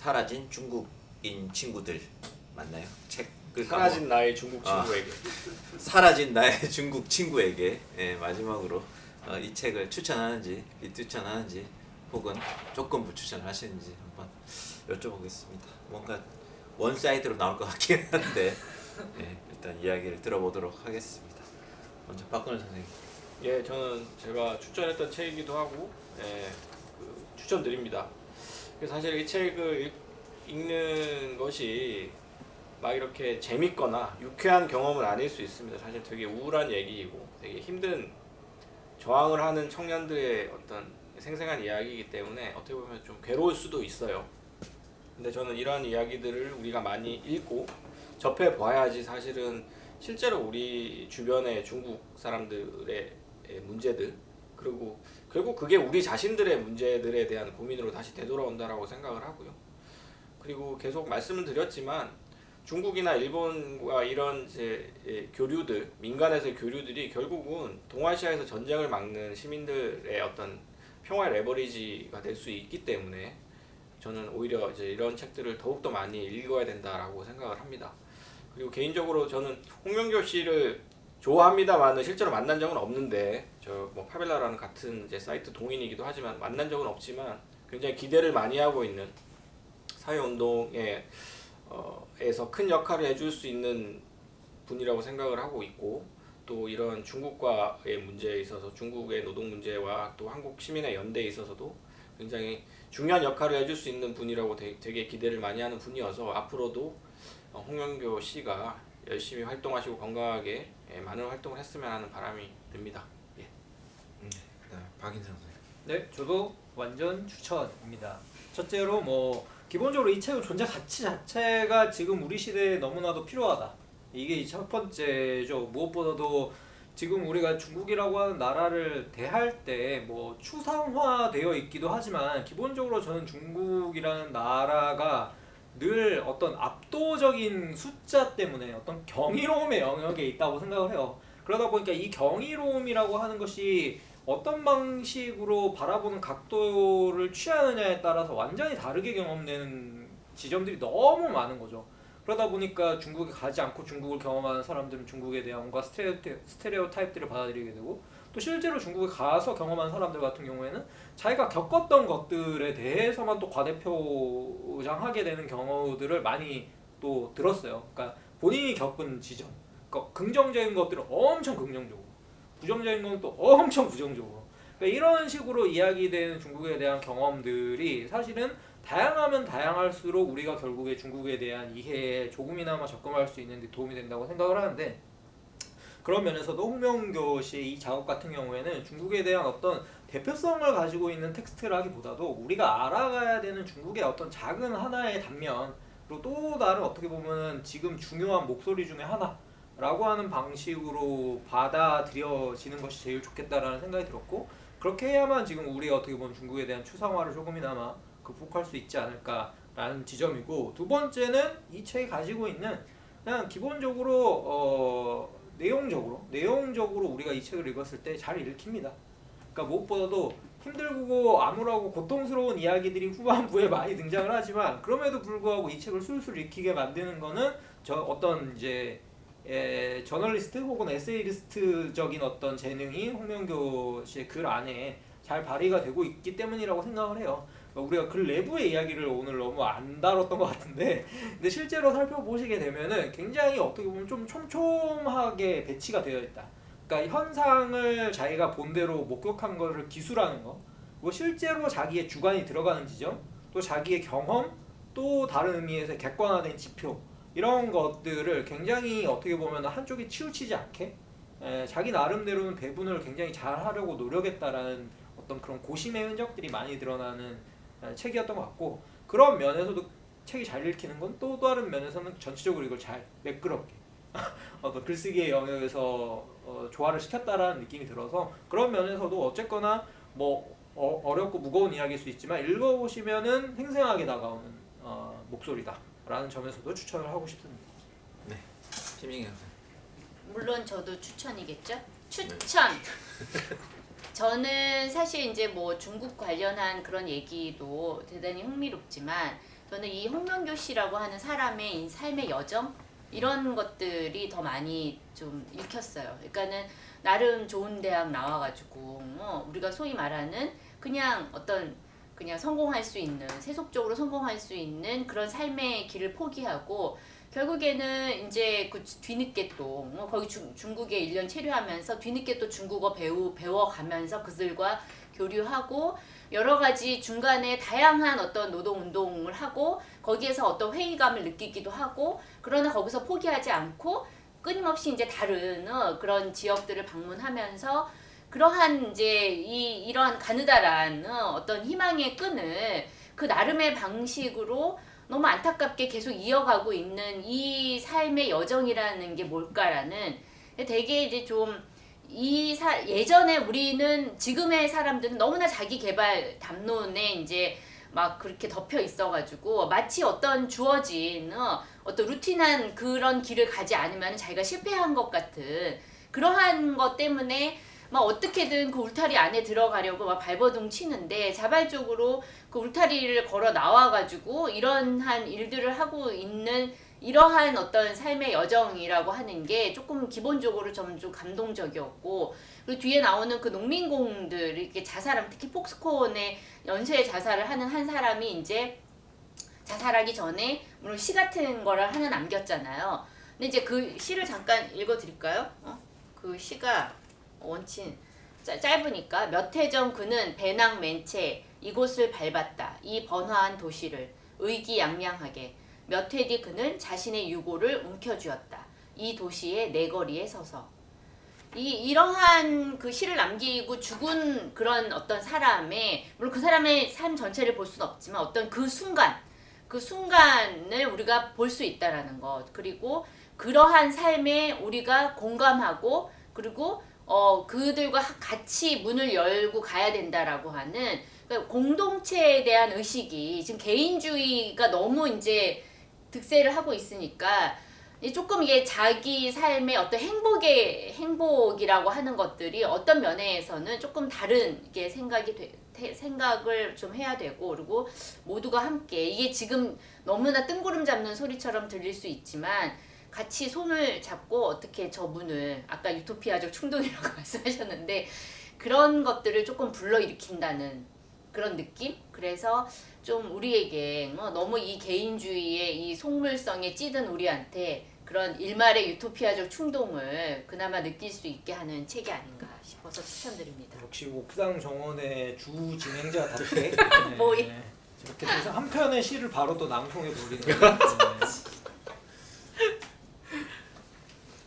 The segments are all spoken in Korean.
사라진 중국인 친구들 맞나요? 책을 사라진 나의 중국 친구에게. 사라진 나의 중국 친구에게 마지막으로 이 책을 추천하는지 비추천하는지 혹은 조금 부추천하시는지 한번 여쭤보겠습니다. 뭔가 원사이드로 나올 것 같긴 한데 일단 이야기를 들어보도록 하겠습니다. 먼저 박근혜 선생님. 예, 저는 제가 추천했던 책이기도 하고 추천드립니다. 사실 이 책을 읽는 것이 막 이렇게 재밌거나 유쾌한 경험은 아닐 수 있습니다. 사실 되게 우울한 얘기이고 되게 힘든 저항을 하는 청년들의 어떤 생생한 이야기이기 때문에 어떻게 보면 좀 괴로울 수도 있어요. 근데 저는 이러한 이야기들을 우리가 많이 읽고 접해봐야지 사실은 실제로 우리 주변의 중국 사람들의 문제들 그리고 결국 그게 우리 자신들의 문제들에 대한 고민으로 다시 되돌아온다라고 생각을 하고요. 그리고 계속 말씀을 드렸지만 중국이나 일본과 이런 교류들, 민간에서의 교류들이 결국은 동아시아에서 전쟁을 막는 시민들의 어떤 평화의 레버리지가 될 수 있기 때문에 저는 오히려 이런 책들을 더욱더 많이 읽어야 된다라고 생각을 합니다. 그리고 개인적으로 저는 홍명교 씨를 좋아합니다만은 실제로 만난 적은 없는데 뭐 파벨라라는 같은 사이트 동인이기도 하지만 만난 적은 없지만 굉장히 기대를 많이 하고 있는 사회운동에 에서 큰 역할을 해줄 수 있는 분이라고 생각을 하고 있고 또 이런 중국과의 문제에 있어서 중국의 노동 문제와 또 한국 시민의 연대에 있어서도 굉장히 중요한 역할을 해줄 수 있는 분이라고 되게 기대를 많이 하는 분이어서 앞으로도 홍명교 씨가 열심히 활동하시고 건강하게 많은 활동을 했으면 하는 바람이 듭니다. 예. 박인상 선생님. 네, 저도 완전 추천입니다. 첫째로 뭐 기본적으로 이 책의 존재 가치 자체가 지금 우리 시대에 너무나도 필요하다. 이게 첫 번째죠. 무엇보다도 지금 우리가 중국이라고 하는 나라를 대할 때 뭐 추상화되어 있기도 하지만 기본적으로 저는 중국이라는 나라가 늘 어떤 압도적인 숫자 때문에 어떤 경이로움의 영역에 있다고 생각을 해요. 그러다 보니까 이 경이로움이라고 하는 것이 어떤 방식으로 바라보는 각도를 취하느냐에 따라서 완전히 다르게 경험되는 지점들이 너무 많은 거죠. 그러다 보니까 중국에 가지 않고 중국을 경험하는 사람들은 중국에 대한 뭔가 스테레오 타입들을 받아들이게 되고 또 실제로 중국에 가서 경험한 사람들 같은 경우에는 자기가 겪었던 것들에 대해서만 또 과대표장하게 되는 경우들을 많이 또 들었어요. 그러니까 본인이 겪은 지점, 그러니까 긍정적인 것들은 엄청 긍정적으로 부정적인 건 또 엄청 부정적으로 그러니까 이런 식으로 이야기되는 중국에 대한 경험들이 사실은 다양하면 다양할수록 우리가 결국에 중국에 대한 이해에 조금이나마 접근할 수 있는 데 도움이 된다고 생각을 하는데 그런 면에서도 홍명교 씨의 이 작업 같은 경우에는 중국에 대한 어떤 대표성을 가지고 있는 텍스트라기보다도 우리가 알아가야 되는 중국의 어떤 작은 하나의 단면 그리고 또 다른 어떻게 보면 지금 중요한 목소리 중에 하나 라고 하는 방식으로 받아들여지는 것이 제일 좋겠다라는 생각이 들었고 그렇게 해야만 지금 우리가 어떻게 보면 중국에 대한 추상화를 조금이나마 극복할 수 있지 않을까라는 지점이고 두 번째는 이 책이 가지고 있는 그냥 기본적으로 내용적으로 우리가 이 책을 읽었을 때 잘 읽힙니다. 그러니까 무엇보다도 힘들고 암울하고 고통스러운 이야기들이 후반부에 많이 등장을 하지만 그럼에도 불구하고 이 책을 술술 읽히게 만드는 거는 어떤 저널리스트 혹은 에세이리스트적인 어떤 재능이 홍명교 씨의 글 안에 잘 발휘가 되고 있기 때문이라고 생각을 해요. 그러니까 우리가 글 내부의 이야기를 오늘 너무 안 다뤘던 것 같은데 근데 실제로 살펴보시게 되면은 굉장히 어떻게 보면 좀 촘촘하게 배치가 되어 있다. 그러니까 현상을 자기가 본대로 목격한 거를 기술하는 거 그리고 실제로 자기의 주관이 들어가는 지점 또 자기의 경험 또 다른 의미에서 객관화된 지표 이런 것들을 굉장히 어떻게 보면 한쪽이 치우치지 않게 자기 나름대로는 배분을 굉장히 잘 하려고 노력했다라는 어떤 그런 고심의 흔적들이 많이 드러나는 책이었던 것 같고 그런 면에서도 책이 잘 읽히는 건 또 다른 면에서는 전체적으로 이걸 잘 매끄럽게 어떤 글쓰기의 영역에서 조화를 시켰다라는 느낌이 들어서 그런 면에서도 어쨌거나 뭐 어렵고 무거운 이야기일 수 있지만 읽어보시면은 생생하게 다가오는 목소리다라는 점에서도 추천을 하고 싶습니다. 네, 심인경 선생님. 물론 저도 추천이겠죠? 추천! 저는 사실 이제 뭐 중국 관련한 그런 얘기도 대단히 흥미롭지만 저는 이 홍명교 씨라고 하는 사람의 이 삶의 여정 이런 것들이 더 많이 좀 읽혔어요. 그러니까는 나름 좋은 대학 나와가지고 우리가 소위 말하는 그냥 어떤 그냥 성공할 수 있는 세속적으로 성공할 수 있는 그런 삶의 길을 포기하고 결국에는 이제 그 뒤늦게 또 거기 중국에 1년 체류하면서 뒤늦게 또 중국어 배워가면서 그들과 교류하고 여러 가지 중간에 다양한 어떤 노동 운동을 하고 거기에서 어떤 회의감을 느끼기도 하고 그러나 거기서 포기하지 않고 끊임없이 이제 다른 그런 지역들을 방문하면서 그러한 이제 이러한 가느다란 어떤 희망의 끈을 그 나름의 방식으로 너무 안타깝게 계속 이어가고 있는 이 삶의 여정이라는 게 뭘까라는 되게 이제 좀 예전에 우리는 지금의 사람들은 너무나 자기 개발 담론에 이제 막 그렇게 덮여 있어가지고 마치 어떤 주어진 어떤 루틴한 그런 길을 가지 않으면 자기가 실패한 것 같은 그러한 것 때문에 막 어떻게든 그 울타리 안에 들어가려고 막 발버둥 치는데 자발적으로 그 울타리를 걸어 나와가지고 이러한 일들을 하고 있는 이러한 어떤 삶의 여정이라고 하는 게 조금 기본적으로 좀 감동적이었고 그리고 뒤에 나오는 그 농민공들 이렇게 자살하면 특히 폭스콘의 연쇄 자살을 하는 한 사람이 이제 자살하기 전에 물론 시 같은 거를 하나 남겼잖아요. 근데 이제 그 시를 잠깐 읽어드릴까요? 그 시가 원친 짧으니까 몇 해 전 그는 배낭 맨 채 이곳을 밟았다. 이 번화한 도시를 의기양양하게 몇 해 뒤 그는 자신의 유고를 움켜쥐었다. 이 도시의 내거리에 서서 이러한 그 시를 남기고 죽은 그런 어떤 사람의 물론 그 사람의 삶 전체를 볼 수는 없지만 어떤 그 순간을 우리가 볼 수 있다라는 것 그리고 그러한 삶에 우리가 공감하고 그리고 그들과 같이 문을 열고 가야 된다라고 하는 그러니까 공동체에 대한 의식이 지금 개인주의가 너무 이제 득세를 하고 있으니까 조금 이게 자기 삶의 어떤 행복이라고 하는 것들이 어떤 면에서는 조금 다른 게 생각을 좀 해야 되고 그리고 모두가 함께 이게 지금 너무나 뜬구름 잡는 소리처럼 들릴 수 있지만 같이 손을 잡고 어떻게 저 문을 아까 유토피아적 충동이라고 말씀하셨는데 그런 것들을 조금 불러일으킨다는 그런 느낌? 그래서 좀 우리에게 너무 이 개인주의의 이 속물성에 찌든 우리한테 그런 일말의 유토피아적 충동을 그나마 느낄 수 있게 하는 책이 아닌가 싶어서 추천드립니다. 역시 옥상 정원의 주 진행자답게 뭐야? 이렇게 돼서 한 편의 시를 바로 또 낭송해 버리는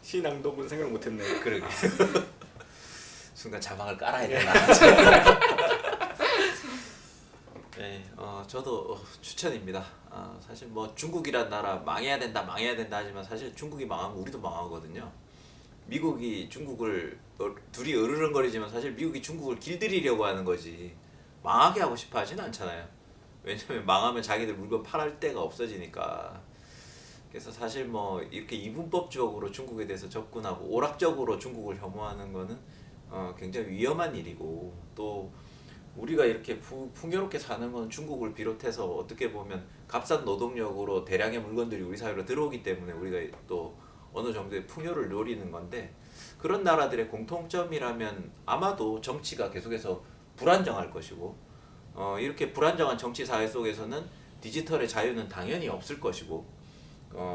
시 낭독은 생각 못했네. 그러게. 순간 자막을 깔아야 되나. 네, 저도 추천입니다. 사실 뭐 중국이란 나라 망해야 된다 하지만 사실 중국이 망하면 우리도 망하거든요. 미국이 중국을 둘이 으르렁거리지만 사실 미국이 중국을 길들이려고 하는 거지 망하게 하고 싶어 하진 않잖아요. 왜냐면 망하면 자기들 물건 팔을 데가 없어지니까. 그래서 사실 뭐 이렇게 이분법적으로 중국에 대해서 접근하고 오락적으로 중국을 혐오하는 거는 굉장히 위험한 일이고 또 우리가 이렇게 풍요롭게 사는 건 중국을 비롯해서 어떻게 보면 값싼 노동력으로 대량의 물건들이 우리 사회로 들어오기 때문에 우리가 또 어느 정도의 풍요를 노리는 건데 그런 나라들의 공통점이라면 아마도 정치가 계속해서 불안정할 것이고 이렇게 불안정한 정치 사회 속에서는 디지털의 자유는 당연히 없을 것이고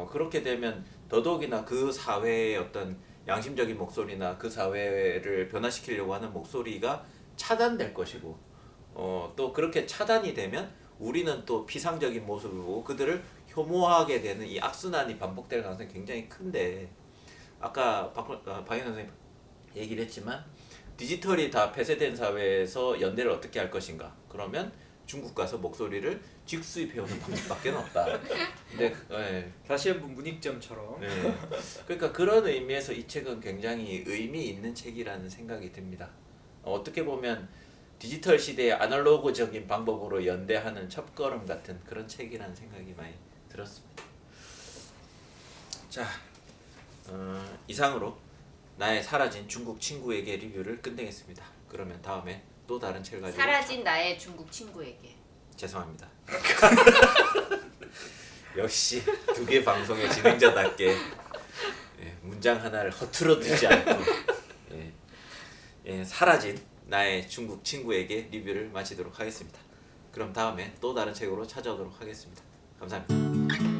그렇게 되면 더더욱이나 그 사회의 어떤 양심적인 목소리나 그 사회를 변화시키려고 하는 목소리가 차단될 것이고 또 그렇게 차단이 되면 우리는 또 피상적인 모습을 보고 그들을 혐오하게 되는 이 악순환이 반복될 가능성이 굉장히 큰데 아까 박영 선생님 얘기를 했지만 디지털이 다 폐쇄된 사회에서 연대를 어떻게 할 것인가 그러면 중국 가서 목소리를 직수입해오는 방법밖에 없다. 근데 다시 한번 문익점처럼. 네. 그러니까 그런 의미에서 이 책은 굉장히 의미 있는 책이라는 생각이 듭니다. 어떻게 보면 디지털 시대의 아날로그적인 방법으로 연대하는 첫걸음 같은 그런 책이라는 생각이 많이 들었습니다. 자, 이상으로 나의 사라진 중국 친구에게 리뷰를 끝내겠습니다. 그러면 다음에 또 다른 책을 가지고 사라진 나의 중국 친구에게 죄송합니다. 역시 두 개 방송의 진행자답게 문장 하나를 허투루두지 않고 사라진 나의 중국 친구에게 리뷰를 마치도록 하겠습니다. 그럼 다음에 또 다른 책으로 찾아오도록 하겠습니다. 감사합니다.